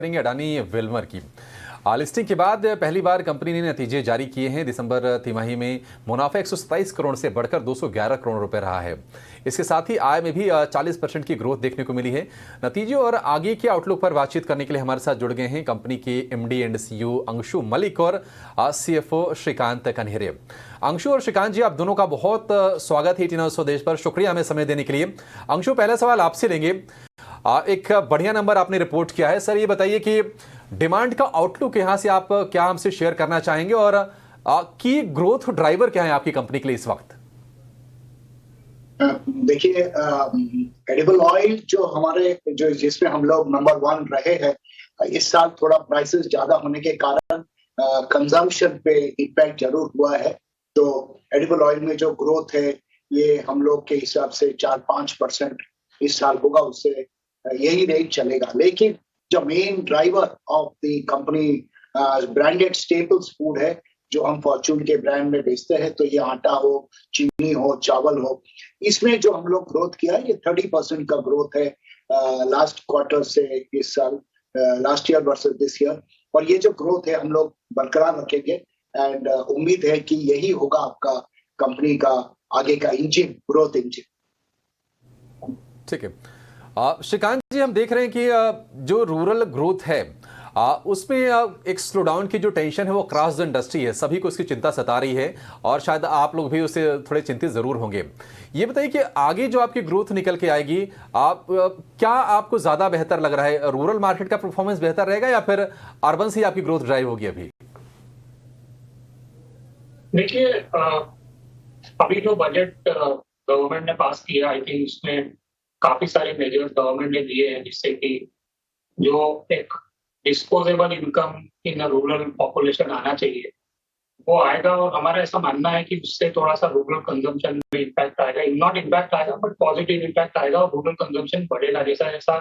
करेंगे अडानी विल्मर की। लिस्टिंग के बाद पहली बार कंपनी ने नतीजे जारी किए हैं। दिसंबर तिमाही में मुनाफा 127 करोड़ से बढ़कर 211 करोड़ रुपए रहा है। इसके साथ ही आय में भी 40% की ग्रोथ देखने को मिली है। नतीजों और आगे के आउटलुक पर बातचीत करने के लिए हमारे साथ जुड़ गए हैं कंपनी के MD and CEO Anshu Malik और सीएफओ श्रीकांत कन्हेरे। अंशु और श्रीकांत जी, आप दोनों का बहुत स्वागत है टीना स्वदेश पर। शुक्रिया हमें समय देने के लिए। अंशु, पहला सवाल आपसे लेंगे। एक बढ़िया नंबर आपने रिपोर्ट किया है सर। ये बताइए कि डिमांड का आउटलुक यहां से आप क्या हमसे शेयर करना चाहेंगे और की ग्रोथ ड्राइवर क्या है आपकी कंपनी के लिए इस वक्त? देखिए, एडिबल ऑयल जो हमारे जिसमें हम लोग नंबर 1 रहे हैं, इस साल थोड़ा प्राइसेस ज्यादा होने के कारण कंजम्पशन पे इम्पैक्ट जरूर हुआ है। तो एडिबल ऑयल में जो ग्रोथ है ये हम लोग के हिसाब से 4-5% इस साल होगा, उससे यही रेट चलेगा। लेकिन जो main driver of the company branded staples food है, जो हम फॉर्चून के ब्रांड में बेचते हैं, तो ये आटा हो, चीनी हो, चावल हो, इसमें जो हम लोग ग्रोथ किया है ये 30% का ग्रोथ है लास्ट क्वार्टर से इस साल, last year versus this year. और ये जो ग्रोथ है हम लोग बरकरार रखेंगे एंड उम्मीद है कि यही होगा आपका कंपनी का आगे का इंजन, ग्रोथ इंजन। ठीक है श्रीकांत जी, हम देख रहे हैं कि जो रूरल ग्रोथ है उसमें एक स्लो डाउन की जो टेंशन है वो क्रॉस द इंडस्ट्री है। सभी को इसकी चिंता सता रही है और शायद आप लोग भी उससे थोड़े चिंतित जरूर होंगे। ये बताइए कि आगे जो आपकी ग्रोथ निकल के आएगी, आप क्या आपको ज्यादा बेहतर लग रहा है? रूरल मार्केट का परफॉर्मेंस बेहतर रहेगा या फिर अर्बन से ही आपकी ग्रोथ ड्राइव होगी? अभी देखिए, अभी जो बजट गवर्नमेंट ने पास किया, आई थिंक उसमें काफी सारे मेजर्स गवर्नमेंट ने लिए हैं जिससे कि जो एक disposable income in rural population आना चाहिए वो आएगा। और हमारा ऐसा मानना है कि उससे थोड़ा सा रूरल कंजम्पशन में इम्पैक्ट आएगा, नॉट इम्पैक्ट आएगा बट पॉजिटिव इम्पैक्ट आएगा और रूरल कंजम्पशन बढ़ेगा जैसा जैसा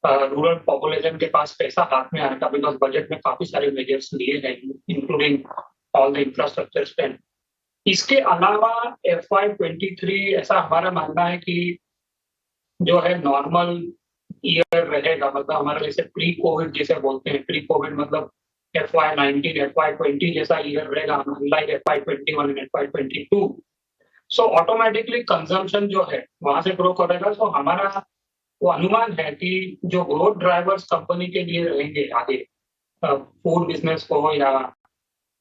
रूरल पॉपुलेशन के पास पैसा हाथ में आएगा। बिकॉज बजट में काफी सारे मेजर्स लिए हैं including all the infrastructure spend. इसके अलावा FY23 ऐसा हमारा मानना है कि जो है नॉर्मल ईयर रहेगा, मतलब हमारा जैसे प्री कोविड जैसे बोलते हैं, प्री कोविड मतलब FY19 FY20 जैसा ईयर रहेगा, unlike FY21 and FY22। So automatically consumption जो है वहां से ग्रो करेगा। सो हमारा वो अनुमान है कि जो ग्रोथ ड्राइवर्स कंपनी के लिए रहेंगे आगे, फूड बिजनेस हो या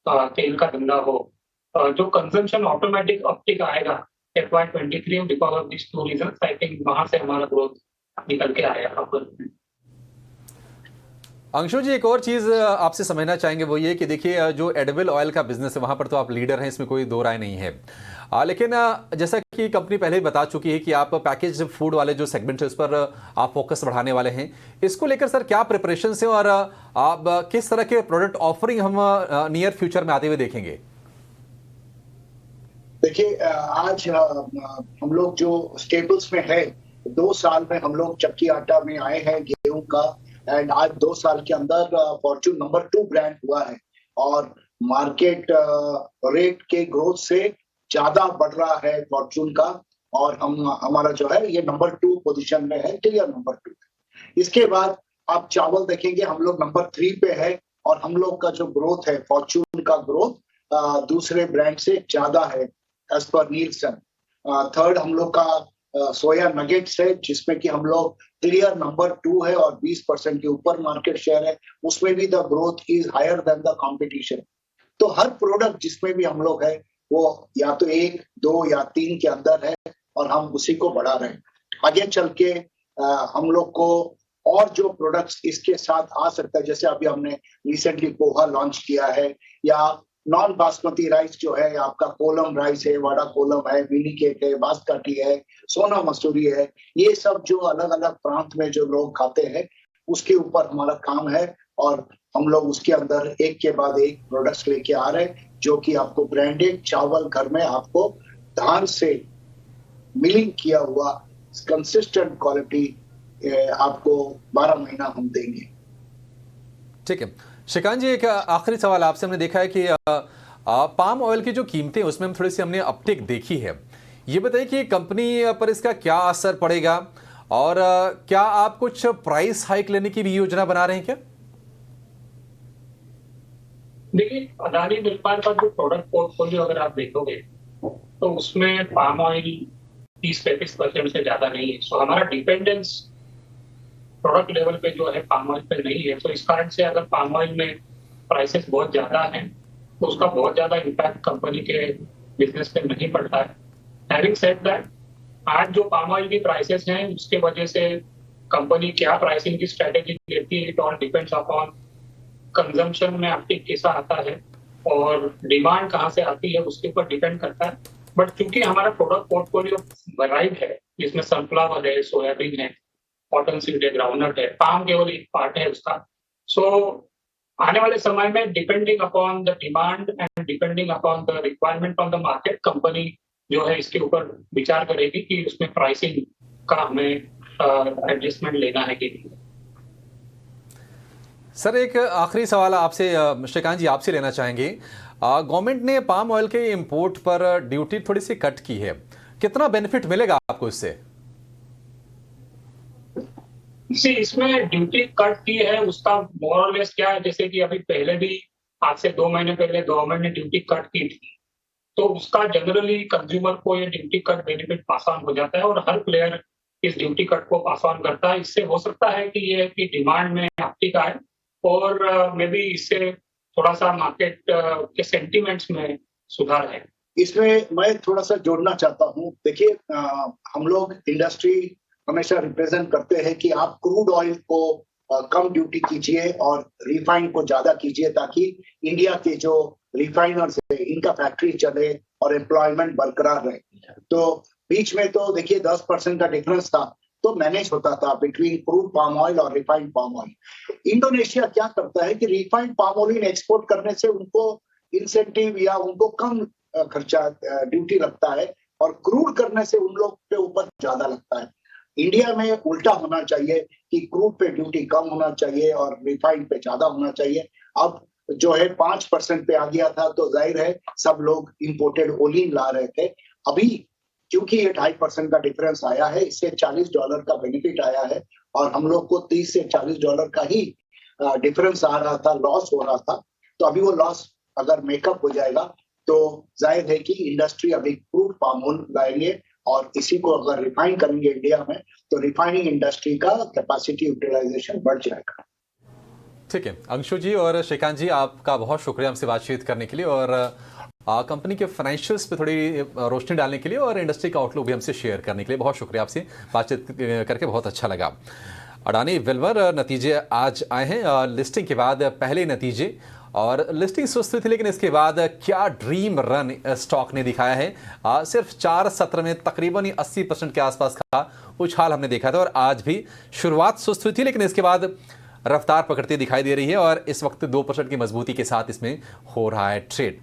तेल का धंधा हो, जो कंजम्पशन ऑटोमेटिक अपटिक आएगा FY23 because of this 2 reasons. I think वहां से हमारा ग्रोथ निकल के आएगा। अंशु जी, एक और चीज आपसे समझना चाहेंगे वो ये कि देखिए जो एडिबल ऑयल का बिजनेस है वहां पर तो आप लीडर हैं, इसमें कोई दो राय नहीं है। लेकिन जैसा कि कंपनी पहले ही बता चुकी है कि आप पैकेज फूड वाले जो सेगमेंट है उस पर आप फोकस बढ़ाने वाले हैं। इसको लेकर सर क्या प्रिपरेशन है और आप किस तरह के प्रोडक्ट ऑफरिंग हम नियर फ्यूचर में आते हुए देखेंगे? देखिए, आज हम लोग जो स्टेबल्स में है, 2 साल में हम लोग चक्की आटा में आए हैं, गेहूं का, एंड आज 2 साल के अंदर फॉर्चून नंबर 2 ब्रांड हुआ है और मार्केट रेट के ग्रोथ से ज्यादा बढ़ रहा है फॉर्चून का। और हमारा जो है ये नंबर 2 पोजीशन में है, क्लियर नंबर 2। इसके बाद आप चावल देखेंगे, हम लोग नंबर 3 पे है और हम लोग का जो ग्रोथ है, फॉर्चून का ग्रोथ दूसरे ब्रांड से ज्यादा है एज पर नीलसन। थर्ड हम लोग का सोया नगेट्स है जिसमें कि हम लोग क्लियर नंबर 2 है और 20% के ऊपर मार्केट शेयर है, उसमें भी the growth is higher than the competition. तो हर प्रोडक्ट जिसमें भी हम लोग है वो या तो 1, 2 या 3 के अंदर है और हम उसी को बढ़ा रहे हैं। आगे चल के हम लोग को और जो प्रोडक्ट्स इसके साथ आ सकता है, जैसे अभी हमने रिसेंटली पोहा लॉन्च किया है, या नॉन बासमती राइस जो है आपका, कोलम राइस है, वाड़ा कोलम है, मिनीकेट है, बासकाठी है, सोना मसूरी है, ये सब जो अलग अलग प्रांत में जो लोग खाते हैं उसके ऊपर हमारा काम है। और हम लोग उसके अंदर एक के बाद एक प्रोडक्ट्स लेके आ रहे हैं जो कि आपको ब्रांडेड चावल घर में आपको धान से मिलिंग किया हुआ कंसिस्टेंट क्वालिटी आपको 12 महीना हम देंगे। ठीक है श्रीकांत जी, एक आखिरी सवाल आपसे। हमने देखा है कि पाम ऑयल की जो कीमतें उसमें हम थोड़ी सी हमने अपटिक देखी है। ये बताइए कि कंपनी पर इसका क्या असर पड़ेगा और क्या आप कुछ प्राइस हाइक लेने की भी योजना बना रहे हैं क्या? देखिए, अदानी विल्पन का जो प्रोडक्ट पोर्टफोलियो अगर आप देखोगे तो उसमें पाम ऑयल 30-35% से ज्यादा नहीं है। सो हमारा डिपेंडेंस प्रोडक्ट लेवल पे जो है पाम ऑयल पे नहीं है। तो इस कारण से अगर पाम ऑयल में प्राइसेस बहुत ज्यादा हैं तो उसका बहुत ज्यादा इम्पैक्ट कंपनी के बिजनेस पे नहीं पड़ता है। हैविंग सेड दैट, आज जो पाम ऑयल की प्राइसेस हैं उसके वजह से कंपनी क्या प्राइसिंग की स्ट्रेटेजी लेती है, it all depends upon consumption में अपटिक कैसा आता है और डिमांड कहाँ से आती है, उसके ऊपर डिपेंड करता है। बट चूंकि हमारा प्रोडक्ट पोर्टफोलियो वैराइड है, जिसमें सनफ्लावर है, सोयाबीन है, कॉटन सीड है, ग्राउंडनट है, पाम केवल एक पार्ट है उसका। सो आने वाले समय में depending upon the demand and depending upon the requirement on the market, company जो है इसके ऊपर विचार करेगी कि उसमें प्राइसिंग का हमें एडजस्टमेंट लेना है कि नहीं। सर, एक आखिरी सवाल आपसे श्रीकांत जी आपसे लेना चाहेंगे। गवर्नमेंट ने पाम ऑयल के इंपोर्ट पर ड्यूटी थोड़ी सी कट की है, कितना बेनिफिट मिलेगा आपको इससे? इसमें ड्यूटी कट की है उसका मोरलेस क्या है, जैसे कि अभी पहले भी आज से 2 महीने पहले गवर्नमेंट ने ड्यूटी कट की थी, तो उसका जनरली कंज्यूमर को ये duty cut benefit pass on हो जाता है और हर प्लेयर इस ड्यूटी कट को पास ऑन करता है। इससे हो सकता है कि ये कि डिमांड में अपटिक आए और मे बी इससे थोड़ा सा मार्केट के सेंटिमेंट्स में सुधार है। इसमें मैं थोड़ा सा जोड़ना चाहता हूँ। देखिए, हम लोग इंडस्ट्री हमेशा रिप्रेजेंट करते हैं कि आप क्रूड ऑयल को कम ड्यूटी कीजिए और रिफाइंड को ज्यादा कीजिए, ताकि इंडिया के जो रिफाइनर्स है इनका फैक्ट्री चले और एम्प्लॉयमेंट बरकरार रहे। तो बीच में तो देखिए 10% का डिफरेंस था, तो मैनेज होता था बिटवीन क्रूड पाम ऑयल और रिफाइंड पाम ऑयल। इंडोनेशिया क्या करता है कि रिफाइंड पाम ऑयल एक्सपोर्ट करने से उनको इंसेंटिव या उनको कम खर्चा ड्यूटी लगता है और क्रूड करने से उन लोग के ऊपर ज्यादा लगता है। इंडिया में उल्टा होना चाहिए कि क्रूड पे ड्यूटी कम होना चाहिए और रिफाइंड पे ज्यादा होना चाहिए। अब जो है 5% पे आ गया था, तो जाहिर है सब लोग इंपोर्टेड ओलिन ला रहे थे। अभी क्योंकि ये 2.5% का डिफरेंस आया है, इससे $40 का बेनिफिट आया है और हम लोग को $30 से $40 का ही डिफरेंस आ रहा था, लॉस हो रहा था। तो अभी वो लॉस अगर मेकअप हो जाएगा तो जाहिर है कि इंडस्ट्री अभी क्रूड पाम ऑयल लाएंगे और इसी को अगर रिफाइन करेंगे इंडिया में, तो रिफाइनिंग इंडस्ट्री का कैपेसिटी यूटिलाइजेशन बढ़ जाएगा। ठीक है अंशु जी और श्रीकांत जी, आपका बहुत शुक्रिया हमसे बातचीत करने के लिए और कंपनी के फाइनेंशियल्स पे थोड़ी रोशनी डालने के लिए और इंडस्ट्री का आउटलुक भी हमसे शेयर करने के लिए बहुत शुक्रिया। आपसे बातचीत करके बहुत अच्छा लगा। अडानी विल्मर नतीजे आज आए हैं लिस्टिंग के बाद, पहले नतीजे, और लिस्टिंग सुस्त थी लेकिन इसके बाद क्या ड्रीम रन स्टॉक ने दिखाया है। सिर्फ 4 सत्र में तकरीबन 80% के आसपास का उछाल हमने देखा था और आज भी शुरुआत सुस्त हुई थी लेकिन इसके बाद रफ्तार पकड़ती दिखाई दे रही है और इस वक्त 2% की मजबूती के साथ इसमें हो रहा है ट्रेड।